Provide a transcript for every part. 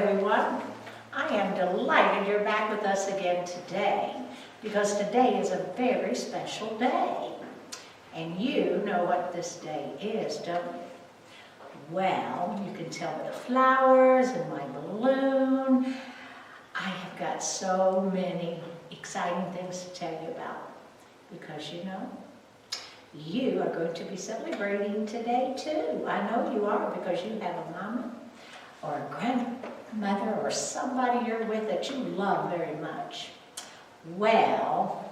everyone. I am delighted you're back with us again today because today is a very special day. And you know what this day is, don't you? Well, you can tell by the flowers and my balloon. I have got so many exciting things to tell you about because you know, you are going to be celebrating today too. I know you are because you have a mama or a grandmother or somebody you're with that you love very much. Well,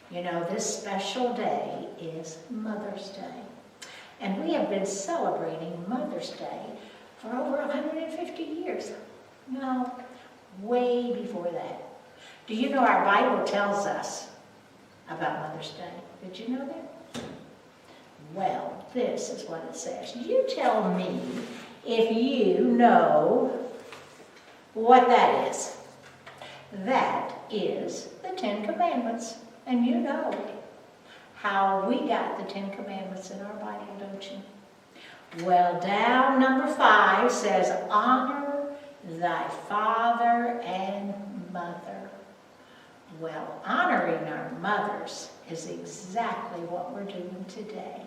you know, this special day is Mother's Day. And we have been celebrating Mother's Day for over 150 years. No, way before that. Do you know our Bible tells us about Mother's Day? Did you know that? Well, this is what it says. You tell me if you know what that is. That is the Ten Commandments. And you know how we got the Ten Commandments in our Bible, don't you? Well, down number 5 says, honor thy father and mother. Well, honoring our mothers is exactly what we're doing today.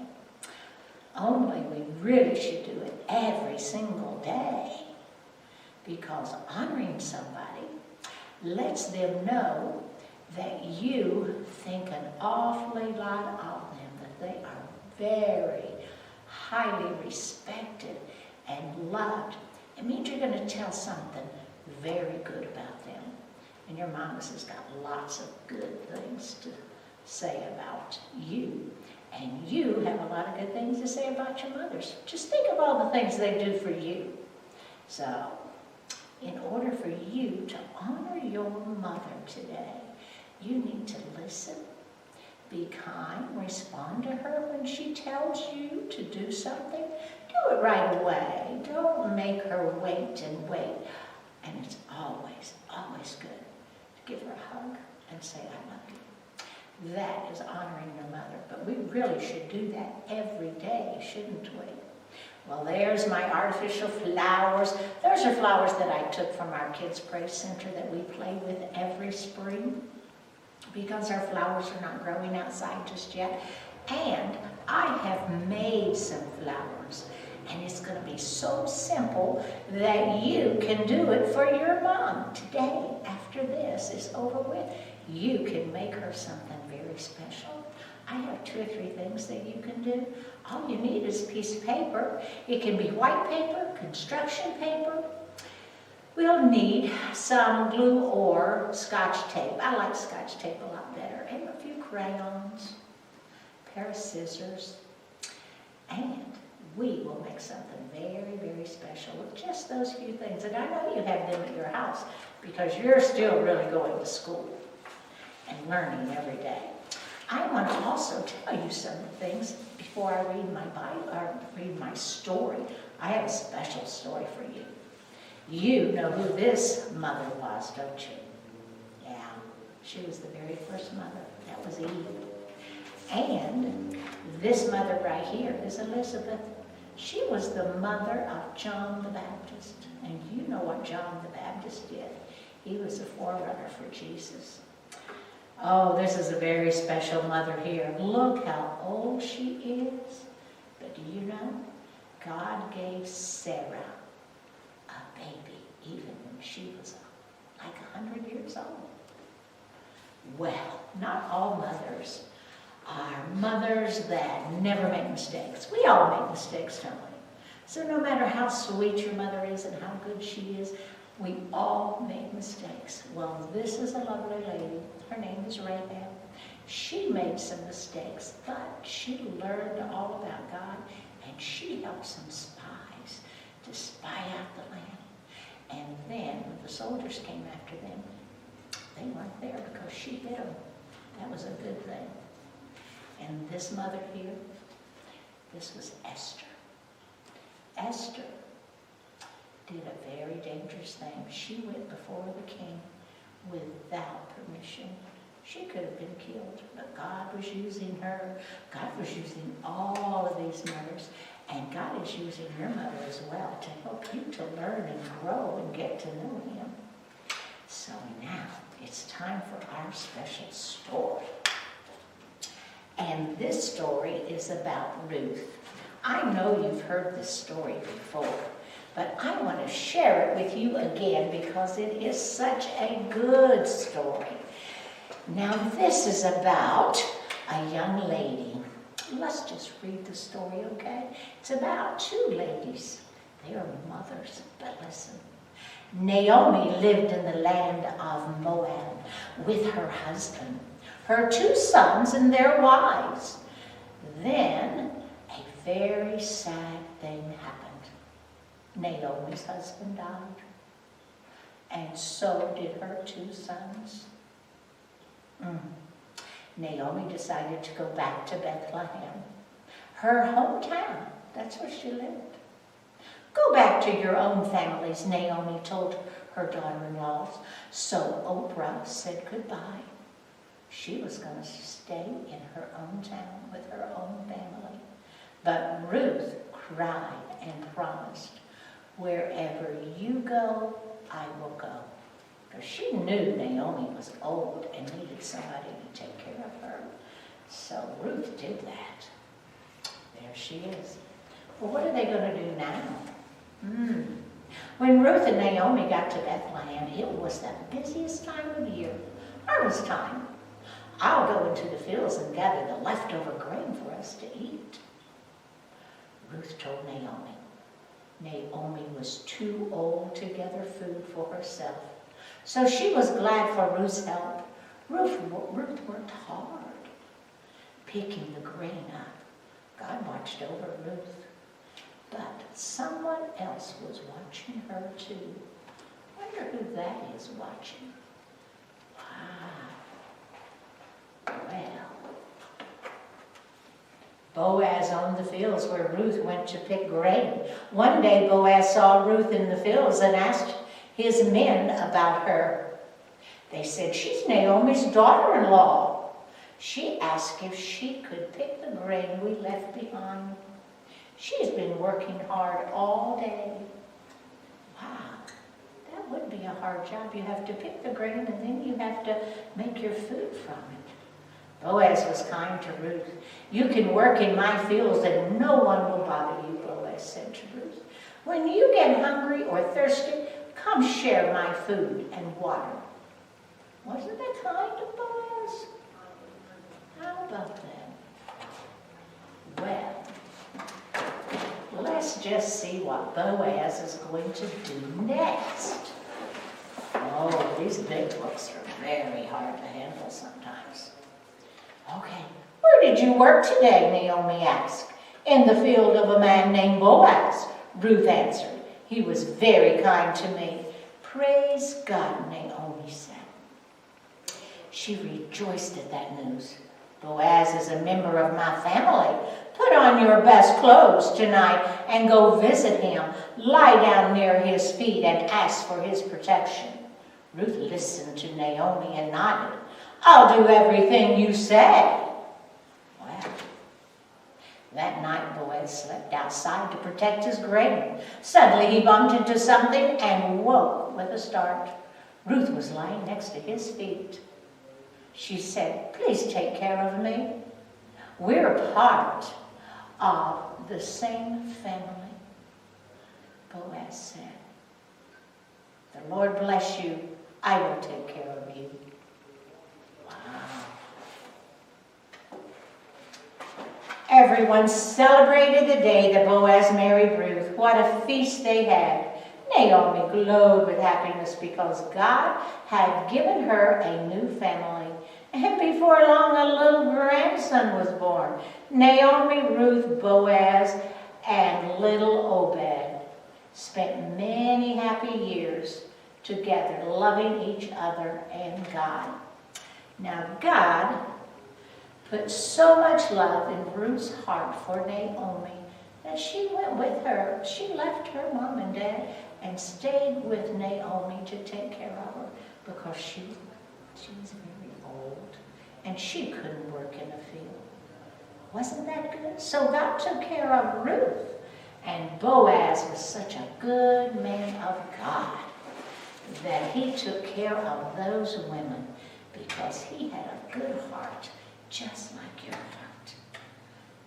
Only we really should do it every single day because honoring somebody lets them know that you think an awfully lot of them, that they are very highly respected and loved. It means you're going to tell something very good about them. And your mama's has got lots of good things to say about you. And you have a lot of good things to say about your mothers. Just think of all the things they do for you. So, in order for you to honor your mother today, you need to listen, be kind, respond to her when she tells you to do something. Do it right away. Don't make her wait and wait. And it's always, always good to give her a hug and say, I love you. That is honoring your mother. But we really should do that every day, shouldn't we? Well, there's my artificial flowers. Those are flowers that I took from our Kids Praise Center that we play with every spring because our flowers are not growing outside just yet. And I have made some flowers. And it's going to be so simple that you can do it for your mom today. After this is over with, you can make her something very special. I have 2 or 3 things that you can do. All you need is a piece of paper. It can be white paper, construction paper. We'll need some glue or Scotch tape. I like Scotch tape a lot better. And a few crayons, a pair of scissors, and we will make something very, very special with just those few things. And I know you have them at your house because you're still really going to school and learning every day. I want to also tell you some things before I read my Bible or read my story. I have a special story for you. You know who this mother was, don't you? Yeah, she was the very first mother. That was Eve. And this mother right here is Elizabeth. She was the mother of John the Baptist. And you know what John the Baptist did. He was a forerunner for Jesus. Oh, this is a very special mother here. Look how old she is. But do you know? God gave Sarah a baby even when she was like 100 years old. Well, not all mothers are mothers that never make mistakes. We all make mistakes, don't we? So no matter how sweet your mother is and how good she is, we all make mistakes. Well, this is a lovely lady. Her name is Rahab. She made some mistakes, but she learned all about God, and she helped some spies to spy out the land. And then when the soldiers came after them, they weren't there because she hid them. That was a good thing. And this mother here, this was Esther. Esther did a very dangerous thing. She went before the king without permission. She could have been killed, but God was using her. God was using all of these mothers, and God is is using your mother as well to help you to learn and grow and get to know him. So now it's time for our special story. And this story is about Ruth. I know you've heard this story before, but I want to share it with you again because it is such a good story. Now this is about a young lady. Let's just read the story, okay? It's about two ladies. They are mothers, but listen. Naomi lived in the land of Moab with her husband, her two sons, and their wives. Then a very sad thing happened. Naomi's husband died, and so did her two sons. Naomi decided to go back to Bethlehem, her hometown. That's where she lived. Go back to your own families, Naomi told her daughter-in-laws. So Oprah said goodbye. She was going to stay in her own town with her own family. But Ruth cried and promised, wherever you go, I will go. Because she knew Naomi was old and needed somebody to take care of her. So Ruth did that. There she is. Well, what are they going to do now? When Ruth and Naomi got to Bethlehem, it was the busiest time of year, harvest time. I'll go into the fields and gather the leftover grain for us to eat. Ruth told Naomi. Naomi was too old to gather food for herself, so she was glad for Ruth's help. Ruth worked hard, picking the grain up. God watched over Ruth. But someone else was watching her too. Wonder who that is watching. Wow. Well, Boaz owned the fields where Ruth went to pick grain. One day Boaz saw Ruth in the fields and asked his men about her. They said, she's Naomi's daughter-in-law. She asked if she could pick the grain we left behind. She's been working hard all day. Wow, that would be a hard job. You have to pick the grain and then you have to make your food from it. Boaz was kind to Ruth. You can work in my fields and no one will bother you, Boaz said to Ruth. When you get hungry or thirsty, come share my food and water. Wasn't that kind of Boaz? How about that? Well, let's just see what Boaz is going to do next. Oh, these big books are very hard to handle sometimes. Okay, where did you work today, Naomi asked. In the field of a man named Boaz, Ruth answered. He was very kind to me. Praise God, Naomi said. She rejoiced at that news. Boaz is a member of my family. Put on your best clothes tonight and go visit him. Lie down near his feet and ask for his protection. Ruth listened to Naomi and nodded. I'll do everything you say. Well, that night Boaz slept outside to protect his grain. Suddenly he bumped into something and woke with a start. Ruth was lying next to his feet. She said, please take care of me. We're part of the same family. Boaz said, the Lord bless you. I will take care of you. Wow. Everyone celebrated the day that Boaz married Ruth. What a feast they had. Naomi glowed with happiness because God had given her a new family. And before long, a little grandson was born. Naomi, Ruth, Boaz, and little Obed spent many happy years together, loving each other and God. Now, God put so much love in Ruth's heart for Naomi that she went with her. She left her mom and dad and stayed with Naomi to take care of her because she was very old and she couldn't work in a field. Wasn't that good? So God took care of Ruth, and Boaz was such a good man of God that he took care of those women because he had a good heart, just like your heart.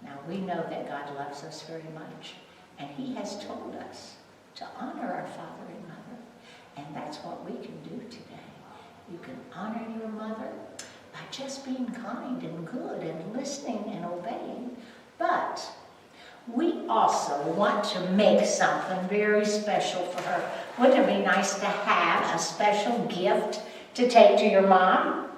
Now we know that God loves us very much, and he has told us to honor our father and mother, and that's what we can do today. You can honor your mother by just being kind and good and listening and obeying, but we also want to make something very special for her. Wouldn't it be nice to have a special gift to take to your mom?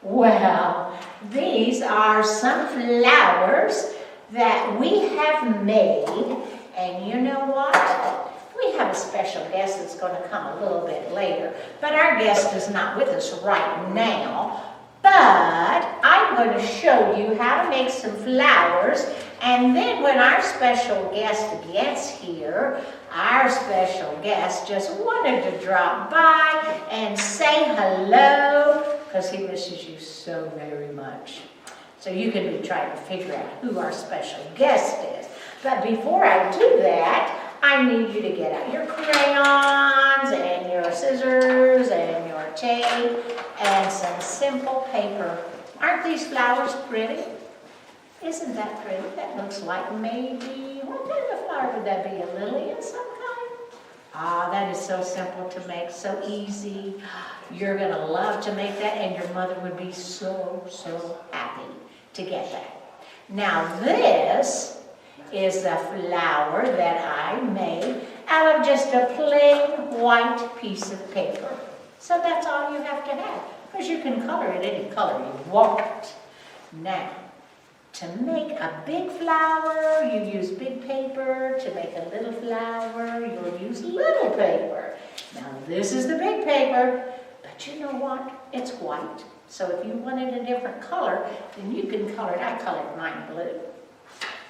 Well, these are some flowers that we have made, and you know what? We have a special guest that's going to come a little bit later, but our guest is not with us right now. But I'm going to show you how to make some flowers, and then when our special guest gets here, our special guest just wanted to drop by and say hello because he misses you so very much. So you can be trying to figure out who our special guest is. But before I do that, I need you to get out your crayons and your scissors and your tape and some simple paper. Aren't these flowers pretty? Isn't that pretty? That looks like maybe, what kind of flower would that be? A lily of some kind? Ah, that is so simple to make, so easy. You're going to love to make that, and your mother would be so, so happy to get that. Now this is a flower that I made out of just a plain white piece of paper. So that's all you have to have, because you can color it any color you want. Now, to make a big flower, you use big paper. To make a little flower, you'll use little paper. Now this is the big paper, but you know what? It's white. So if you wanted a different color, then you can color it. I colored mine blue.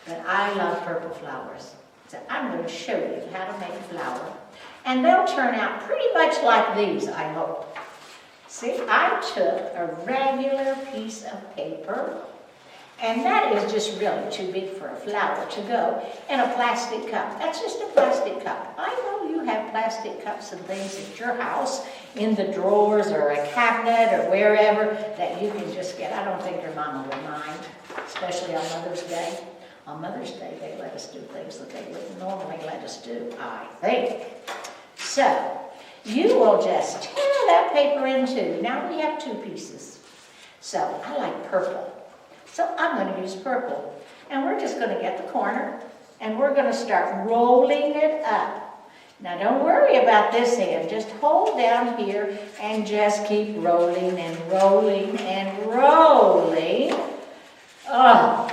But I love purple flowers. So I'm going to show you how to make a flower. And they'll turn out pretty much like these, I hope. See, I took a regular piece of paper, and that is just really too big for a flower to go in a plastic cup. That's just a plastic cup. I know you have plastic cups and things at your house, in the drawers or a cabinet or wherever, that you can just get. I don't think your mama will mind, especially on Mother's Day. On Mother's Day, they let us do things that they wouldn't normally let us do, I think. So, you will just tear that paper in two. Now we have two pieces. So, I like purple. So, I'm going to use purple. And we're just going to get the corner, and we're going to start rolling it up. Now, don't worry about this end. Just hold down here and just keep rolling and rolling and rolling. Oh.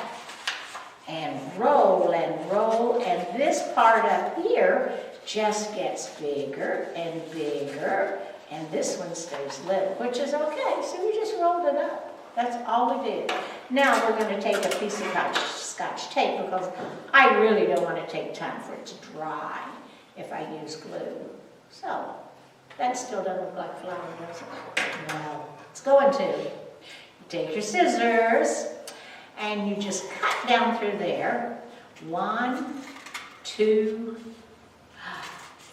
And roll, and this part up here just gets bigger and bigger, and this one stays little, which is okay. So we just rolled it up. That's all we did. Now we're going to take a piece of Scotch tape, because I really don't want to take time for it to dry if I use glue. So that still doesn't look like flour, does it? Well, it's going to. You take your scissors, and you just cut down through there. 1, 2,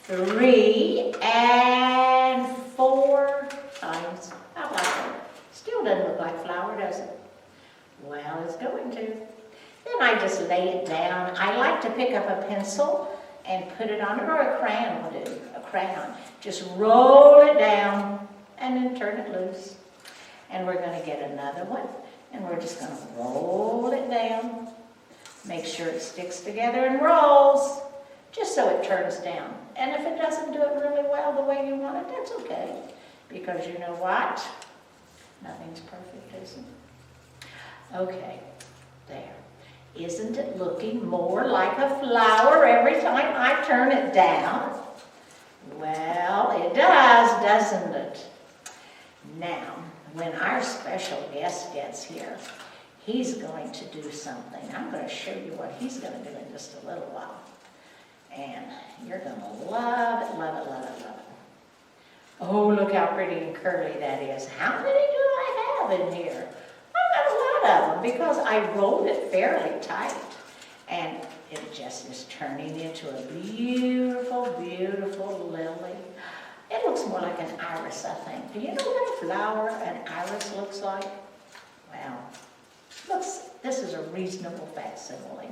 3, and 4 times. How about that? Still doesn't look like flour, does it? Well, it's going to. Then I just lay it down. I like to pick up a pencil and put it on it, or a crayon will do. A crayon. Just roll it down and then turn it loose. And we're going to get another one. And we're just going to roll it down. Make sure it sticks together and rolls, just so it turns down. And if it doesn't do it really well the way you want it, that's okay. Because you know what? Nothing's perfect, is it? Okay, there. Isn't it looking more like a flower every time I turn it down? Well, it does, doesn't it? Now, when our special guest gets here, he's going to do something. I'm going to show you what he's going to do in just a little while. And you're going to love it, love it, love it, love it. Oh, look how pretty and curly that is. How many do I have in here? I've got a lot of them because I rolled it fairly tight. And it just is turning into a beautiful, beautiful lily. It looks more like an iris, I think. Do you know what a flower, an iris, looks like? Well, this is a reasonable facsimile.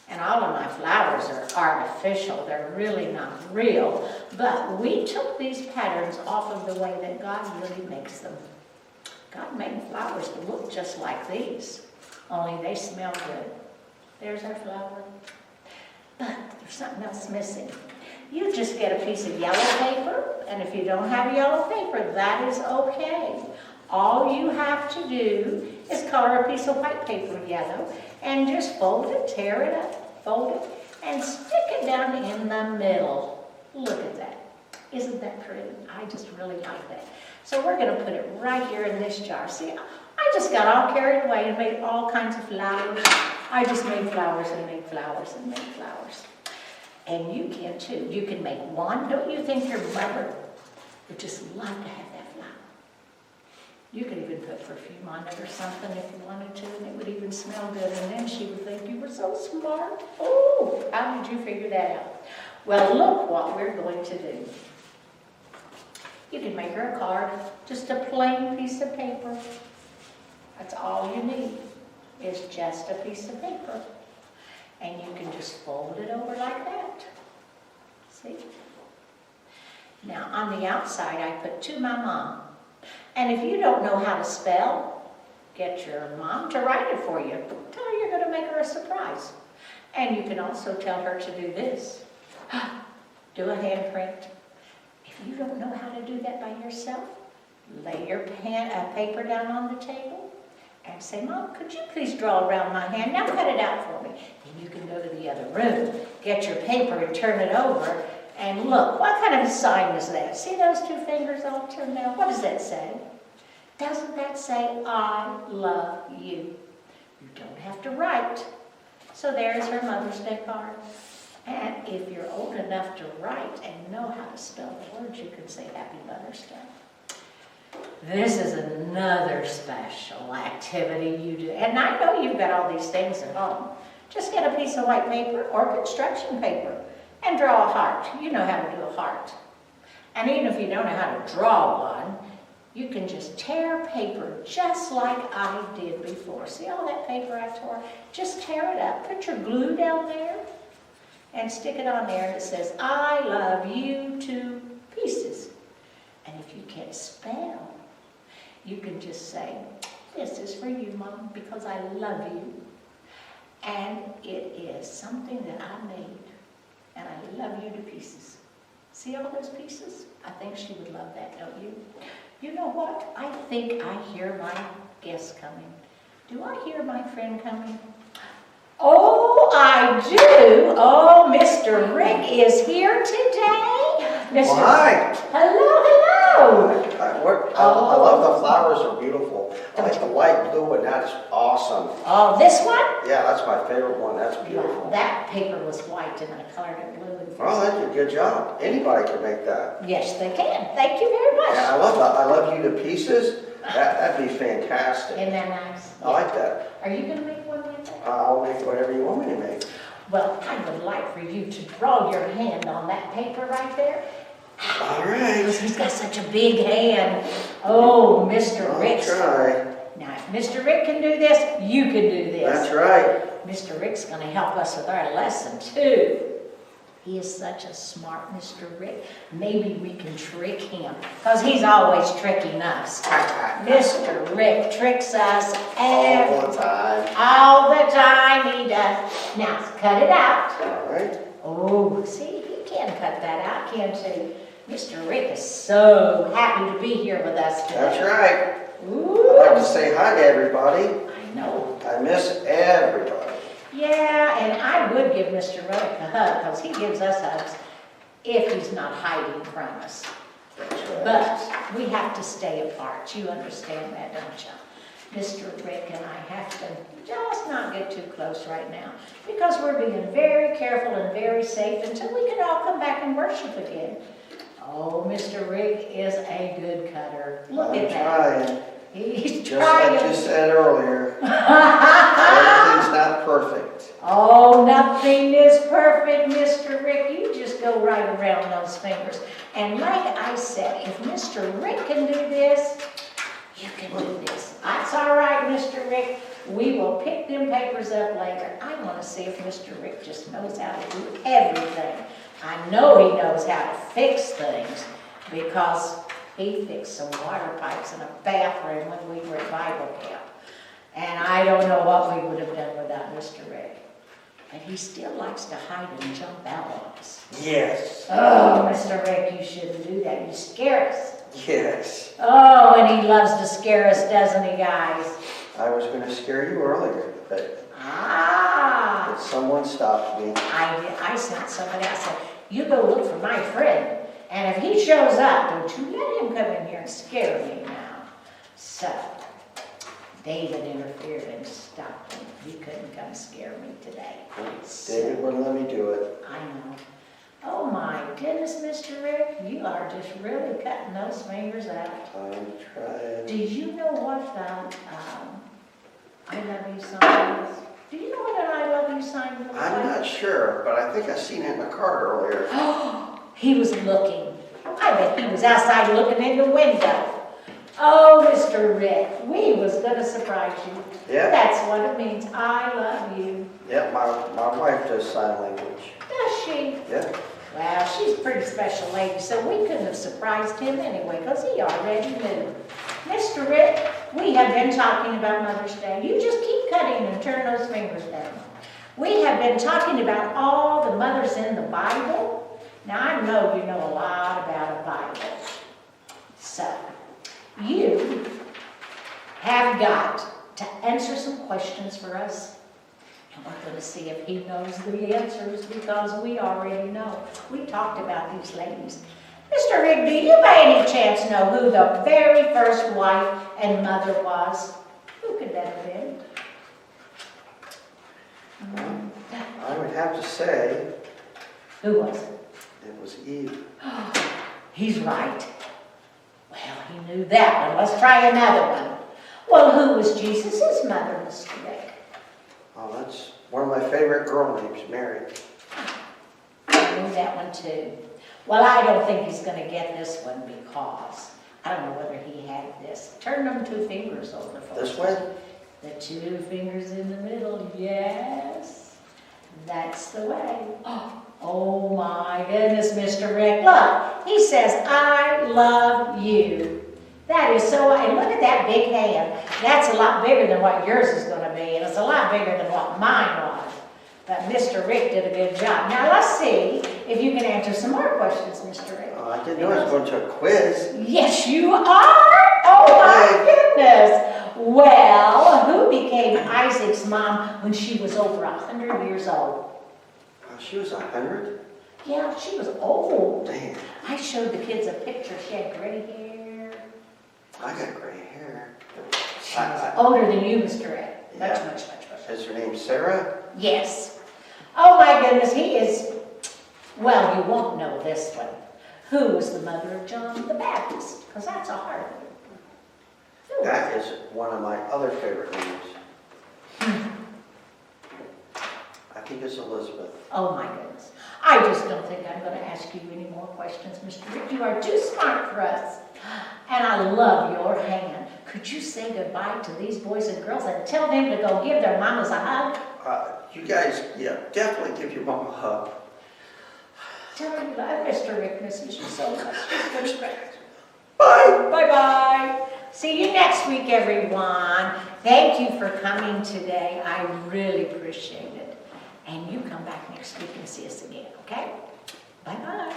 And all of my flowers are artificial. They're really not real. But we took these patterns off of the way that God really makes them. God made flowers that look just like these, only they smell good. There's our flower. But there's something else missing. You just get a piece of yellow paper, and if you don't have yellow paper, that is okay. All you have to do is color a piece of white paper yellow and just fold it, tear it up, fold it, and stick it down in the middle. Look at that. Isn't that pretty? I just really like that. So we're going to put it right here in this jar. See, I just got all carried away and made all kinds of flowers. I just made flowers and made flowers and made flowers. And you can too. You can make one. Don't you think your mother would just love to have that flower? You could even put perfume on it or something if you wanted to, and it would even smell good. And then she would think you were so smart. Oh, how did you figure that out? Well, look what we're going to do. You can make her a card, just a plain piece of paper. That's all you need, is just a piece of paper. And you can just fold it over like that. See? Now, on the outside, I put to my mom. And if you don't know how to spell, get your mom to write it for you. Tell her you're going to make her a surprise. And you can also tell her to do this. Do a handprint. If you don't know how to do that by yourself, lay your paper down on the table and say, Mom, could you please draw around my hand? Now cut it out for me. And you can go to the other room, get your paper and turn it over, and look, what kind of a sign is that? See those two fingers all turned out? What does that say? Doesn't that say, I love you? You don't have to write. So there's her Mother's Day card. And if you're old enough to write and know how to spell the words, you can say Happy Mother's Day. This is another special activity you do. And I know you've got all these things at home. Just get a piece of white paper or construction paper and draw a heart. You know how to do a heart. And even if you don't know how to draw one, you can just tear paper just like I did before. See all that paper I tore? Just tear it up. Put your glue down there and stick it on there, and it says, I love you to pieces. And if you can't spell, you can just say, this is for you, Mom, because I love you. And it is something that I made, and I love you to pieces. See all those pieces? I think she would love that, don't you? You know what? I think I hear my guest coming. Do I hear my friend coming? Oh, I do. Oh, Mr. Rick is here today. Mr. Hi. Hello, hello. I love the flowers, are beautiful. I like the light blue, and that's awesome. Oh, this one? Yeah, that's my favorite one. That's beautiful. That paper was white and I colored it blue. Oh, that's a good job. Anybody can make that. Yes, they can. Thank you very much. Yeah, I love that. I love you to pieces. That'd be fantastic. Isn't that nice? I like that. Are you going to make one like that? I'll make whatever you want me to make. Well, I would like for you to draw your hand on that paper right there. All right. He's got such a big hand. Oh, Mr. Rick. I'll try. Now, if Mr. Rick can do this, you can do this. That's right. Mr. Rick's going to help us with our lesson, too. He is such a smart Mr. Rick. Maybe we can trick him, because he's always tricking us. Mr. Rick tricks us All the time. all the time he does. Now, cut it out. All right. Oh, see, he can cut that out, can't he? Mr. Rick is so happy to be here with us today. That's right. Ooh. I'd like to say hi to everybody. I know. I miss everybody. Yeah, and I would give Mr. Rick a hug, because he gives us hugs if he's not hiding from us. That's right. But we have to stay apart. You understand that, don't you? Mr. Rick and I have to just not get too close right now, because we're being very careful and very safe until we can all come back and worship again. Oh, Mr. Rick is a good cutter. Look at that. I'm trying. He's Just trying. like you said earlier. Everything Nothing's not perfect. Oh, nothing is perfect, Mr. Rick. You just go right around those fingers. And like I said, if Mr. Rick can do this, you can do this. That's all right, Mr. Rick. We will pick them papers up later. I want to see if Mr. Rick just knows how to do everything. I know he knows how to fix things because he fixed some water pipes in a bathroom when we were at Bible camp. And I don't know what we would have done without Mr. Rick. But he still likes to hide and jump out on us. Yes. Oh, Mr. Rick, you shouldn't do that. You scare us. Yes. Oh, and he loves to scare us, doesn't he, guys? I was going to scare you earlier, but Ah! someone stopped me. I sent somebody, I said, you go look for my friend, and if he shows up, don't you let him come in here and scare me now. So, David interfered and stopped him. He couldn't come scare me today. David wouldn't let me do it. I know. Oh my goodness, Mr. Rick, you are just really cutting those fingers out. I'm trying. Do you know what I love you sign is? Do you know what an I love you sign looks like? I'm not sure, but I think I seen it in the car earlier. Oh, he was looking. I bet he was outside looking in the window. Oh, Mr. Rick, we was going to surprise you. Yeah. That's what it means. I love you. Yeah, my wife does sign language. Does she? Yeah. Well, she's a pretty special lady, so we couldn't have surprised him anyway, because he already knew. Mr. Rick, we have been talking about Mother's Day. You just keep cutting and turn those fingers down. We have been talking about all the mothers in the Bible. Now, I know you know a lot about a Bible. So, you have got to answer some questions for us. And we're going to see if he knows the answers because we already know. We talked about these ladies. Mr. Rick, do you by any chance know who the very first wife and mother was? Who could that have been? I would have to say Who was it? it was Eve. He's right. Well, he knew that one. Let's try another one. Well, who was Jesus' mother, Mr. Rick? Oh, that's one of my favorite girl names, Mary. I knew that one too. Well, I don't think he's going to get this one because I don't know whether he had this. Turn them two fingers over, folks. This way? The two fingers in the middle, yes. That's the way. Oh my goodness, Mr. Rick. Look, he says, I love you. That is so, and look at that big hand. That's a lot bigger than what yours is going to be, and it's a lot bigger than what mine was. But Mr. Rick did a good job. Now let's see if you can answer some more questions, Mr. Rick. Oh, I didn't know I was going to a quiz. Yes, you are. Oh my goodness. Well, who became Isaac's mom when she was over 100 years old? Oh, she was 100? Yeah, she was old. Damn. I showed the kids a picture. She had gray hair. I got gray hair. She was older than you, Mr. Rick. Much, Yeah. much. Is her name Sarah? Yes. Oh my goodness, he is, well, you won't know this one. Who was the mother of John the Baptist? Because that's a hard one. Who That was is one of my other favorite names. I think it's Elizabeth. Oh my goodness. I just don't think I'm going to ask you any more questions, Mr. Rick. You are too smart for us. And I love your hand. Could you say goodbye to these boys and girls and tell them to go give their mamas a hug? You guys, yeah, definitely give your mom a hug. Tell them you love Mr. Rick misses you so much. Good friend. Bye. Bye-bye. See you next week, everyone. Thank you for coming today. I really appreciate it. And you come back next week and see us again, okay? Bye-bye.